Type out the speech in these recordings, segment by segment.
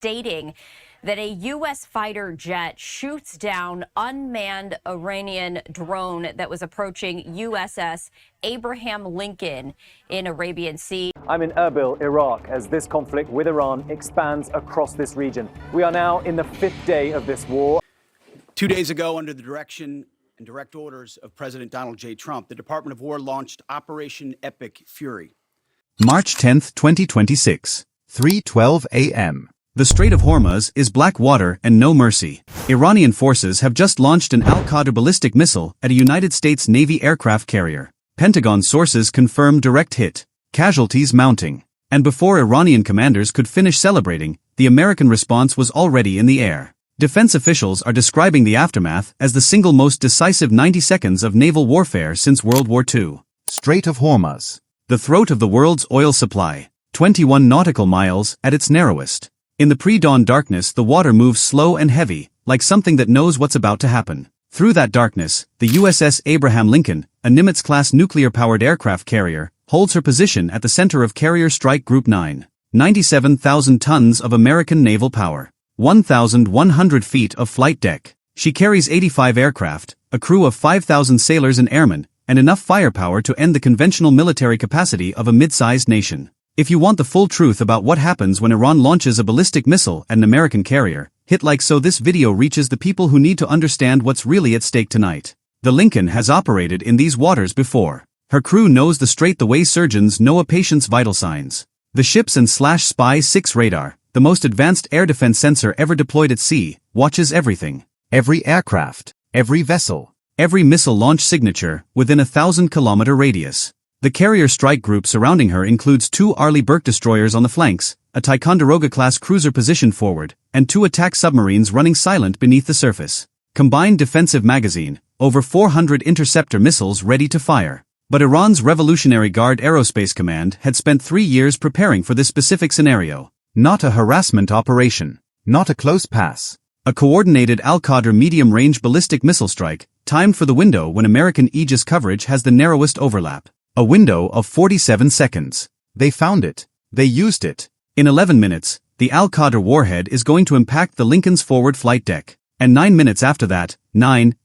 stating that a U.S. fighter jet shoots down unmanned Iranian drone that was approaching USS Abraham Lincoln in Arabian Sea. I'm in Erbil, Iraq, as this conflict with Iran expands across this region. We are now in the 5th day of this war. 2 days ago, under the direction and direct orders of President Donald J. Trump, the Department of War launched Operation Epic Fury. March 10, 2026, 3:12 a.m. The Strait of Hormuz is black water and no mercy. Iranian forces have just launched an Al-Qadr ballistic missile at a United States Navy aircraft carrier. Pentagon sources confirm direct hit, casualties mounting. And before Iranian commanders could finish celebrating, the American response was already in the air. Defense officials are describing the aftermath as the single most decisive 90 seconds of naval warfare since World War II. Strait of Hormuz, the throat of the world's oil supply, 21 nautical miles at its narrowest. In the pre-dawn darkness, the water moves slow and heavy, like something that knows what's about to happen. Through that darkness, the USS Abraham Lincoln, a Nimitz-class nuclear-powered aircraft carrier, holds her position at the center of Carrier Strike Group 9. 97,000 tons of American naval power. 1,100 feet of flight deck. She carries 85 aircraft, a crew of 5,000 sailors and airmen, and enough firepower to end the conventional military capacity of a mid-sized nation. If you want the full truth about what happens when Iran launches a ballistic missile at an American carrier, hit like so this video reaches the people who need to understand what's really at stake tonight. The Lincoln has operated in these waters before. Her crew knows the strait the way surgeons know a patient's vital signs. The ship's and Spy 6 radar, the most advanced air defense sensor ever deployed at sea, watches everything. Every aircraft, every vessel, every missile launch signature within a 1,000-kilometer radius. The carrier strike group surrounding her includes 2 Arleigh Burke destroyers on the flanks, a Ticonderoga-class cruiser positioned forward, and 2 attack submarines running silent beneath the surface. Combined defensive magazine, over 400 interceptor missiles ready to fire. But Iran's Revolutionary Guard Aerospace Command had spent 3 years preparing for this specific scenario. Not a harassment operation. Not a close pass. A coordinated Al-Qadr medium-range ballistic missile strike, timed for the window when American Aegis coverage has the narrowest overlap. A window of 47 seconds. They found it. They used it. In 11 minutes, the Al-Qadr warhead is going to impact the Lincoln's forward flight deck. And 9 minutes after that,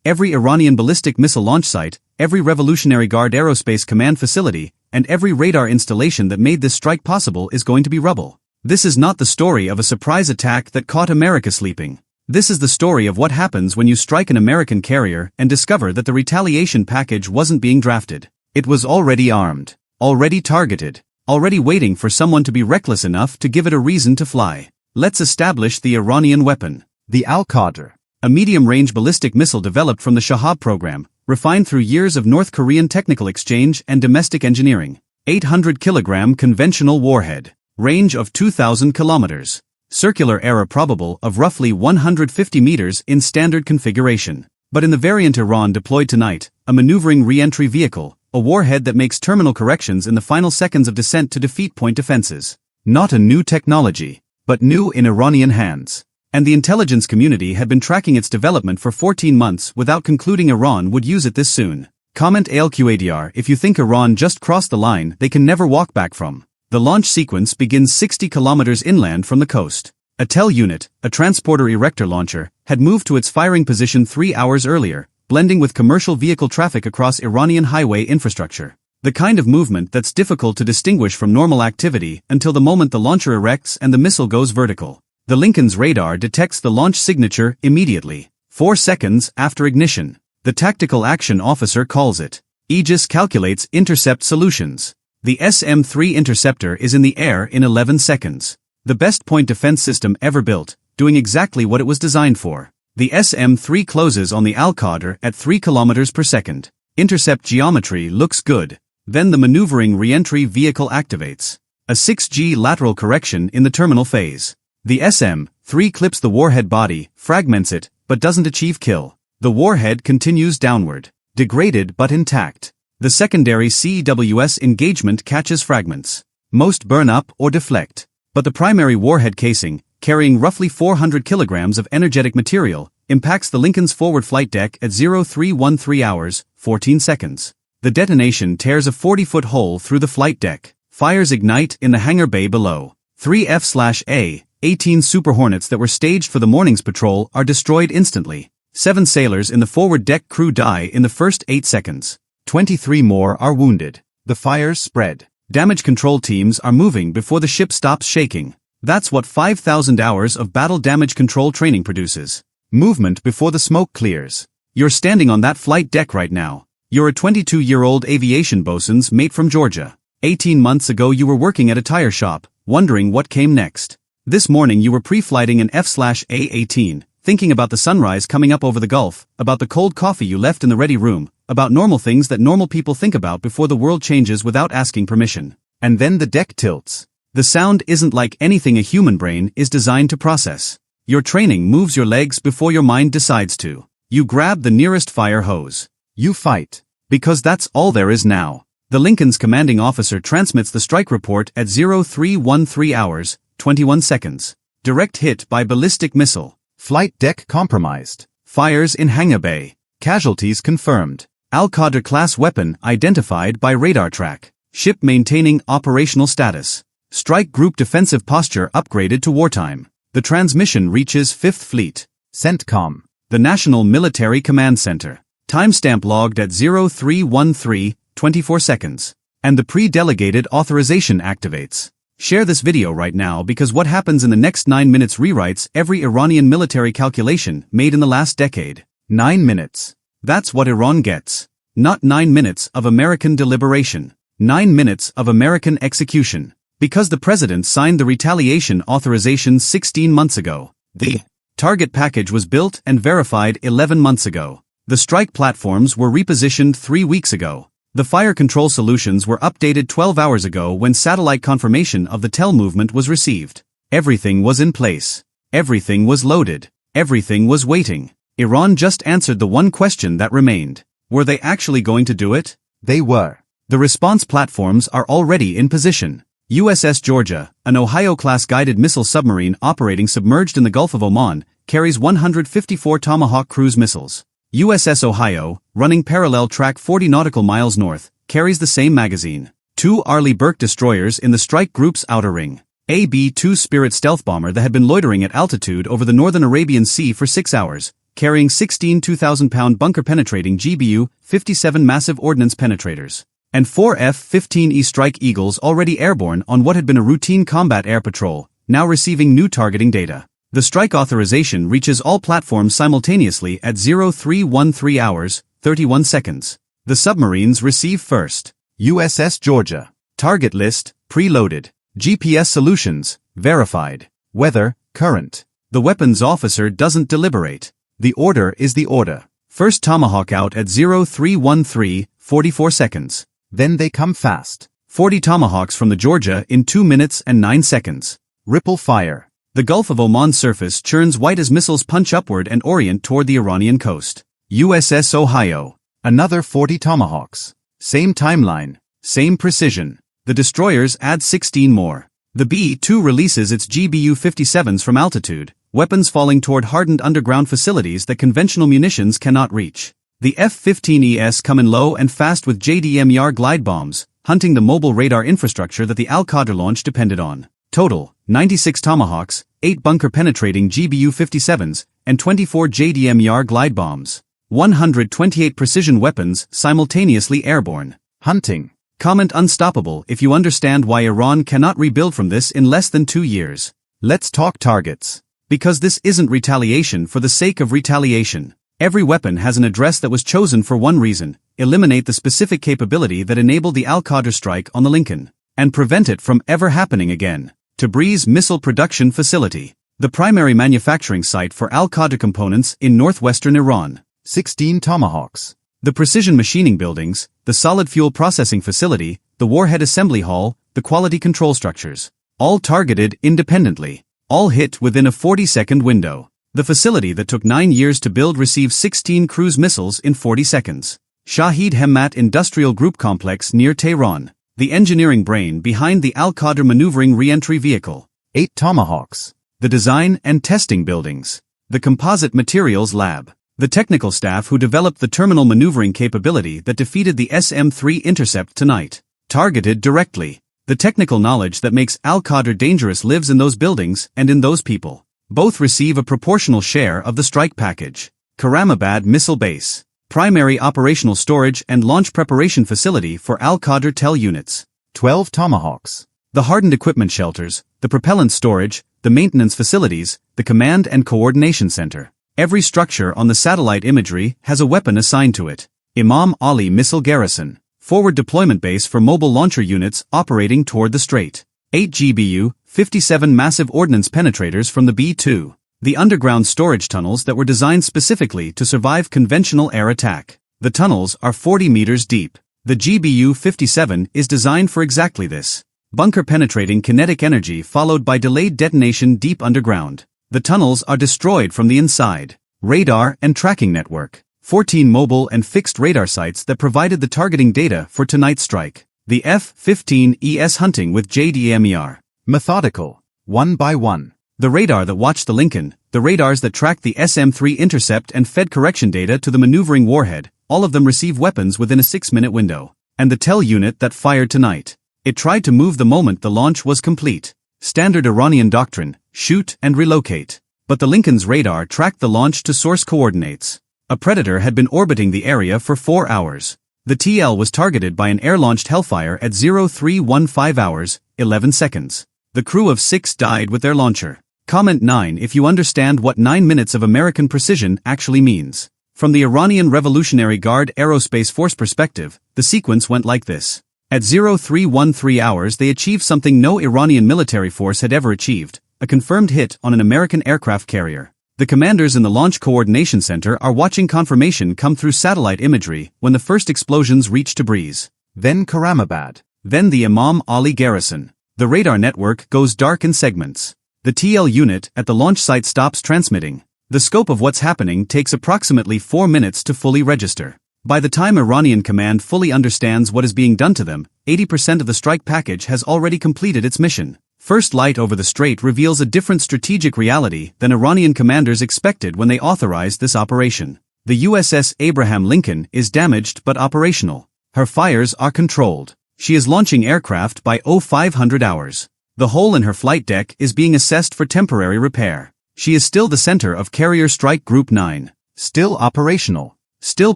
every Iranian ballistic missile launch site, every Revolutionary Guard Aerospace Command facility, and every radar installation that made this strike possible is going to be rubble. This is not the story of a surprise attack that caught America sleeping. This is the story of what happens when you strike an American carrier and discover that the retaliation package wasn't being drafted. It was already armed, already targeted, already waiting for someone to be reckless enough to give it a reason to fly. Let's establish the Iranian weapon. The Al-Qadr, a medium-range ballistic missile developed from the Shahab program, refined through years of North Korean technical exchange and domestic engineering. 800-kilogram conventional warhead. Range of 2,000 kilometers. Circular error probable of roughly 150 meters in standard configuration. But in the variant Iran deployed tonight, a maneuvering re-entry vehicle, a warhead that makes terminal corrections in the final seconds of descent to defeat point defenses. Not a new technology, but new in Iranian hands. And the intelligence community had been tracking its development for 14 months without concluding Iran would use it this soon. Comment Al-Qadr if you think Iran just crossed the line they can never walk back from. The launch sequence begins 60 kilometers inland from the coast. A TEL unit, a transporter erector launcher, had moved to its firing position 3 hours earlier, blending with commercial vehicle traffic across Iranian highway infrastructure. The kind of movement that's difficult to distinguish from normal activity until the moment the launcher erects and the missile goes vertical. The Lincoln's radar detects the launch signature immediately, 4 seconds after ignition. The tactical action officer calls it. Aegis calculates intercept solutions. The SM-3 interceptor is in the air in 11 seconds. The best point defense system ever built, doing exactly what it was designed for. The SM-3 closes on the Al-Qadr at 3 kilometers per second. Intercept geometry looks good. Then the maneuvering re-entry vehicle activates. A 6G lateral correction in the terminal phase. The SM-3 clips the warhead body, fragments it, but doesn't achieve kill. The warhead continues downward. Degraded but intact. The secondary CWS engagement catches fragments. Most burn up or deflect. But the primary warhead casing, carrying roughly 400 kilograms of energetic material, impacts the Lincoln's forward flight deck at 0313 hours, 14 seconds. The detonation tears a 40-foot hole through the flight deck. Fires ignite in the hangar bay below. 3F/A, 18 Super Hornets that were staged for the morning's patrol are destroyed instantly. 7 sailors in the forward deck crew die in the first 8 seconds. 23 more are wounded. The fires spread. Damage control teams are moving before the ship stops shaking. That's what 5,000 hours of battle damage control training produces. Movement before the smoke clears. You're standing on that flight deck right now. You're a 22-year-old aviation bosun's mate from Georgia. 18 months ago you were working at a tire shop, wondering what came next. This morning you were pre-flighting an F/A-18, thinking about the sunrise coming up over the Gulf, about the cold coffee you left in the ready room, about normal things that normal people think about before the world changes without asking permission. And then the deck tilts. The sound isn't like anything a human brain is designed to process. Your training moves your legs before your mind decides to. You grab the nearest fire hose. You fight. Because that's all there is now. The Lincoln's commanding officer transmits the strike report at 0313 hours, 21 seconds. Direct hit by ballistic missile. Flight deck compromised. Fires in hangar bay. Casualties confirmed. Al-Qadr class weapon identified by radar track. Ship maintaining operational status. Strike group defensive posture upgraded to wartime. The transmission reaches 5th Fleet. CENTCOM. The National Military Command Center. Timestamp logged at 0313, 24 seconds. And the pre-delegated authorization activates. Share this video right now because what happens in the next 9 minutes rewrites every Iranian military calculation made in the last decade. 9 minutes. That's what Iran gets. Not 9 minutes of American deliberation. 9 minutes of American execution. Because the president signed the retaliation authorization 16 months ago. The target package was built and verified 11 months ago. The strike platforms were repositioned 3 weeks ago. The fire control solutions were updated 12 hours ago when satellite confirmation of the TEL movement was received. Everything was in place. Everything was loaded. Everything was waiting. Iran just answered the one question that remained. Were they actually going to do it? They were. The response platforms are already in position. USS Georgia, an Ohio-class guided missile submarine operating submerged in the Gulf of Oman, carries 154 Tomahawk cruise missiles. USS Ohio, running parallel track 40 nautical miles north, carries the same magazine. 2 Arleigh Burke destroyers in the strike group's outer ring. A B-2 Spirit stealth bomber that had been loitering at altitude over the northern Arabian Sea for 6 hours, carrying 16 2,000-pound bunker-penetrating GBU-57 massive ordnance penetrators. And 4 F-15E Strike Eagles already airborne on what had been a routine combat air patrol, now receiving new targeting data. The strike authorization reaches all platforms simultaneously at 0313 hours, 31 seconds. The submarines receive first. USS Georgia. Target list, preloaded. GPS solutions, verified. Weather, current. The weapons officer doesn't deliberate. The order is the order. First Tomahawk out at 0313, 44 seconds. Then they come fast. 40 Tomahawks from the Georgia in 2 minutes and 9 seconds. Ripple fire. The Gulf of Oman surface churns white as missiles punch upward and orient toward the Iranian coast. USS Ohio. Another 40 Tomahawks. Same timeline. Same precision. The destroyers add 16 more. The B-2 releases its GBU-57s from altitude, weapons falling toward hardened underground facilities that conventional munitions cannot reach. The F-15ES come in low and fast with JDMER glide bombs, hunting the mobile radar infrastructure that the Al-Qadr launch depended on. Total, 96 Tomahawks, 8 bunker-penetrating GBU-57s, and 24 JDMER glide bombs. 128 precision weapons simultaneously airborne. Hunting. Comment unstoppable if you understand why Iran cannot rebuild from this in less than 2 years. Let's talk targets. Because this isn't retaliation for the sake of retaliation. Every weapon has an address that was chosen for one reason: eliminate the specific capability that enabled the Al-Qadr strike on the Lincoln, and prevent it from ever happening again. Tabriz Missile Production Facility, the primary manufacturing site for Al-Qadr components in northwestern Iran. 16 Tomahawks. The precision machining buildings, the solid fuel processing facility, the warhead assembly hall, the quality control structures. All targeted independently. All hit within a 40-second window. The facility that took 9 years to build received 16 cruise missiles in 40 seconds. Shahid Hemmat Industrial Group Complex near Tehran. The engineering brain behind the Al-Qadr maneuvering re-entry vehicle. 8 Tomahawks. The design and testing buildings. The composite materials lab. The technical staff who developed the terminal maneuvering capability that defeated the SM-3 intercept tonight. Targeted directly. The technical knowledge that makes Al-Qadr dangerous lives in those buildings and in those people. Both receive a proportional share of the strike package. Karamabad Missile Base. Primary operational storage and launch preparation facility for Al-Qadr TEL units. 12 Tomahawks. The hardened equipment shelters, the propellant storage, the maintenance facilities, the command and coordination center. Every structure on the satellite imagery has a weapon assigned to it. Imam Ali Missile Garrison. Forward deployment base for mobile launcher units operating toward the strait. 8 GBU, 57 massive ordnance penetrators from the B-2. The underground storage tunnels that were designed specifically to survive conventional air attack. The tunnels are 40 meters deep. The GBU-57 is designed for exactly this. Bunker-penetrating kinetic energy followed by delayed detonation deep underground. The tunnels are destroyed from the inside. Radar and tracking network. 14 mobile and fixed radar sites that provided the targeting data for tonight's strike. The F-15ES hunting with JDAMER. Methodical. One by one. The radar that watched the Lincoln, the radars that tracked the SM-3 intercept and fed correction data to the maneuvering warhead, all of them receive weapons within a 6-minute window. And the TEL unit that fired tonight. It tried to move the moment the launch was complete. Standard Iranian doctrine, shoot and relocate. But the Lincoln's radar tracked the launch to source coordinates. A Predator had been orbiting the area for 4 hours. The TL was targeted by an air-launched Hellfire at 0315 hours, 11 seconds. The crew of 6 died with their launcher. Comment 9 if you understand what 9 minutes of American precision actually means. From the Iranian Revolutionary Guard Aerospace Force perspective, the sequence went like this. At 0313 hours they achieved something no Iranian military force had ever achieved, a confirmed hit on an American aircraft carrier. The commanders in the Launch Coordination Center are watching confirmation come through satellite imagery when the first explosions reach Tabriz. Then Karamabad. Then the Imam Ali Garrison. The radar network goes dark in segments. The TL unit at the launch site stops transmitting. The scope of what's happening takes approximately 4 minutes to fully register. By the time Iranian command fully understands what is being done to them, 80% of the strike package has already completed its mission. First light over the strait reveals a different strategic reality than Iranian commanders expected when they authorized this operation. The USS Abraham Lincoln is damaged but operational. Her fires are controlled. She is launching aircraft by 0500 hours. The hole in her flight deck is being assessed for temporary repair. She is still the center of Carrier Strike Group 9. Still operational. Still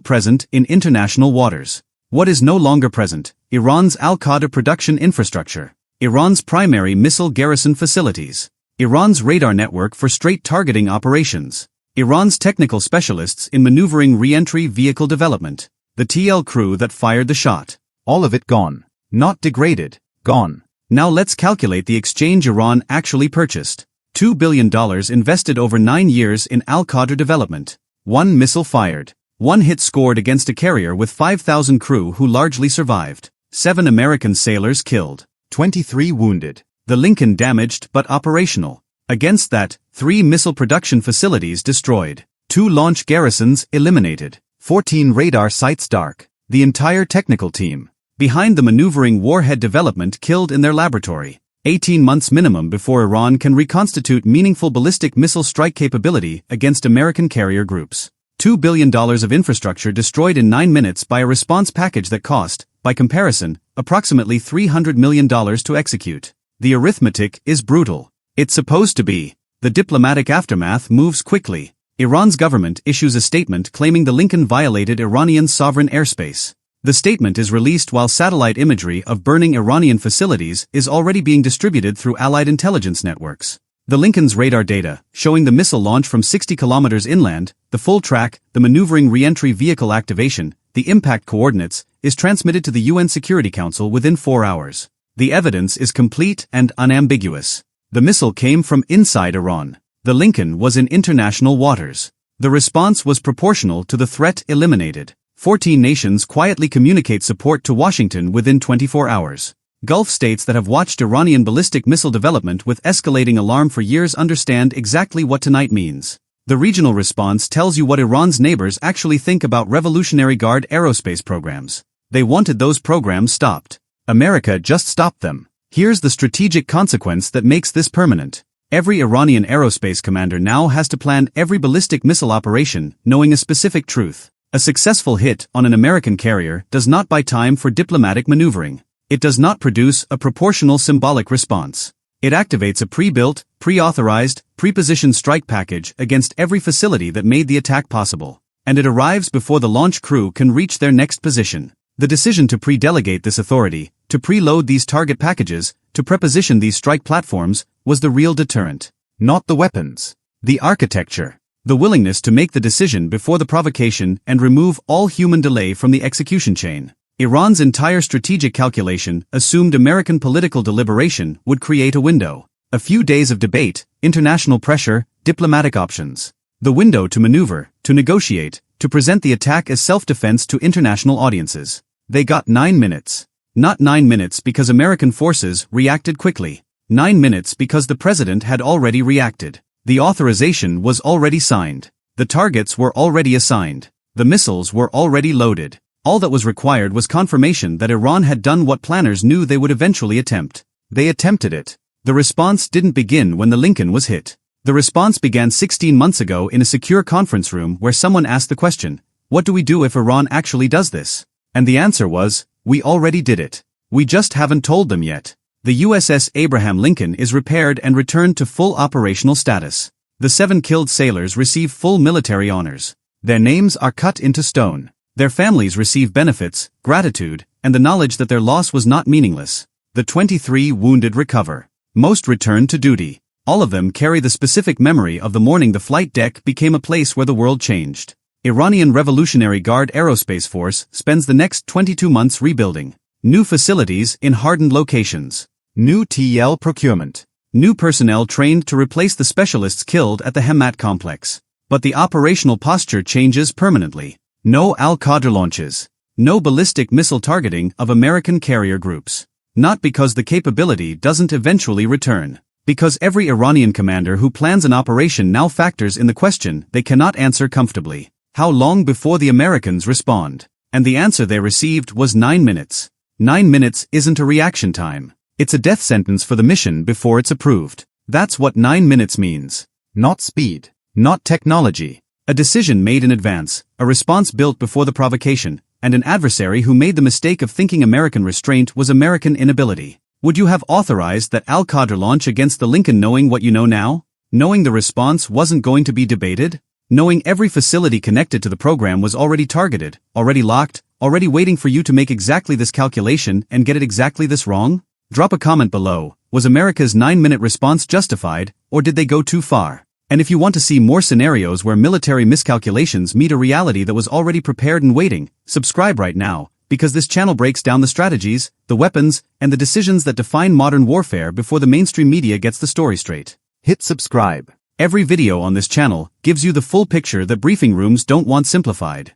present in international waters. What is no longer present? Iran's Al-Qadr production infrastructure. Iran's primary missile garrison facilities. Iran's radar network for strait targeting operations. Iran's technical specialists in maneuvering re-entry vehicle development. The TL crew that fired the shot. All of it gone. Not degraded. Gone. Now let's calculate the exchange Iran actually purchased. $2 billion invested over 9 years in Al-Qadr development. 1 missile fired. 1 hit scored against a carrier with 5,000 crew who largely survived. 7 American sailors killed. 23 wounded. The Lincoln damaged but operational. Against that, 3 missile production facilities destroyed. 2 launch garrisons eliminated. 14 radar sites dark. The entire technical team. Behind the maneuvering warhead development killed in their laboratory. 18 months minimum before Iran can reconstitute meaningful ballistic missile strike capability against American carrier groups. $2 billion of infrastructure destroyed in 9 minutes by a response package that cost, by comparison, approximately $300 million to execute. The arithmetic is brutal. It's supposed to be. The diplomatic aftermath moves quickly. Iran's government issues a statement claiming the Lincoln violated Iranian sovereign airspace. The statement is released while satellite imagery of burning Iranian facilities is already being distributed through Allied intelligence networks. The Lincoln's radar data, showing the missile launch from 60 kilometers inland, the full track, the maneuvering re-entry vehicle activation, the impact coordinates, is transmitted to the UN Security Council within 4 hours. The evidence is complete and unambiguous. The missile came from inside Iran. The Lincoln was in international waters. The response was proportional to the threat eliminated. 14 nations quietly communicate support to Washington within 24 hours. Gulf states that have watched Iranian ballistic missile development with escalating alarm for years understand exactly what tonight means. The regional response tells you what Iran's neighbors actually think about Revolutionary Guard aerospace programs. They wanted those programs stopped. America just stopped them. Here's the strategic consequence that makes this permanent. Every Iranian aerospace commander now has to plan every ballistic missile operation, knowing a specific truth. A successful hit on an American carrier does not buy time for diplomatic maneuvering. It does not produce a proportional symbolic response. It activates a pre-built, pre-authorized, pre-positioned strike package against every facility that made the attack possible. And it arrives before the launch crew can reach their next position. The decision to pre-delegate this authority, to preload these target packages, to preposition these strike platforms, was the real deterrent. Not the weapons. The architecture. The willingness to make the decision before the provocation and remove all human delay from the execution chain. Iran's entire strategic calculation assumed American political deliberation would create a window. A few days of debate, international pressure, diplomatic options. The window to maneuver, to negotiate, to present the attack as self-defense to international audiences. They got 9 minutes. Not 9 minutes because American forces reacted quickly. 9 minutes because the president had already reacted. The authorization was already signed. The targets were already assigned. The missiles were already loaded. All that was required was confirmation that Iran had done what planners knew they would eventually attempt. They attempted it. The response didn't begin when the Lincoln was hit. The response began 16 months ago in a secure conference room where someone asked the question, what do we do if Iran actually does this? And the answer was, we already did it. We just haven't told them yet. The USS Abraham Lincoln is repaired and returned to full operational status. The 7 killed sailors receive full military honors. Their names are cut into stone. Their families receive benefits, gratitude, and the knowledge that their loss was not meaningless. The 23 wounded recover. Most return to duty. All of them carry the specific memory of the morning the flight deck became a place where the world changed. Iranian Revolutionary Guard Aerospace Force spends the next 22 months rebuilding. New facilities in hardened locations. New TL procurement. New personnel trained to replace the specialists killed at the Hemmat complex. But the operational posture changes permanently. No Al-Qadr launches. No ballistic missile targeting of American carrier groups. Not because the capability doesn't eventually return. Because every Iranian commander who plans an operation now factors in the question they cannot answer comfortably. How long before the Americans respond? And the answer they received was 9 minutes. 9 minutes isn't a reaction time. It's a death sentence for the mission before it's approved. That's what 9 minutes means. Not speed. Not technology. A decision made in advance, a response built before the provocation, and an adversary who made the mistake of thinking American restraint was American inability. Would you have authorized that Al-Qadr launch against the Lincoln knowing what you know now? Knowing the response wasn't going to be debated? Knowing every facility connected to the program was already targeted, already locked, already waiting for you to make exactly this calculation and get it exactly this wrong? Drop a comment below. Was America's 9-minute response justified, or did they go too far? And if you want to see more scenarios where military miscalculations meet a reality that was already prepared and waiting, subscribe right now, because this channel breaks down the strategies, the weapons, and the decisions that define modern warfare before the mainstream media gets the story straight. Hit subscribe. Every video on this channel gives you the full picture that briefing rooms don't want simplified.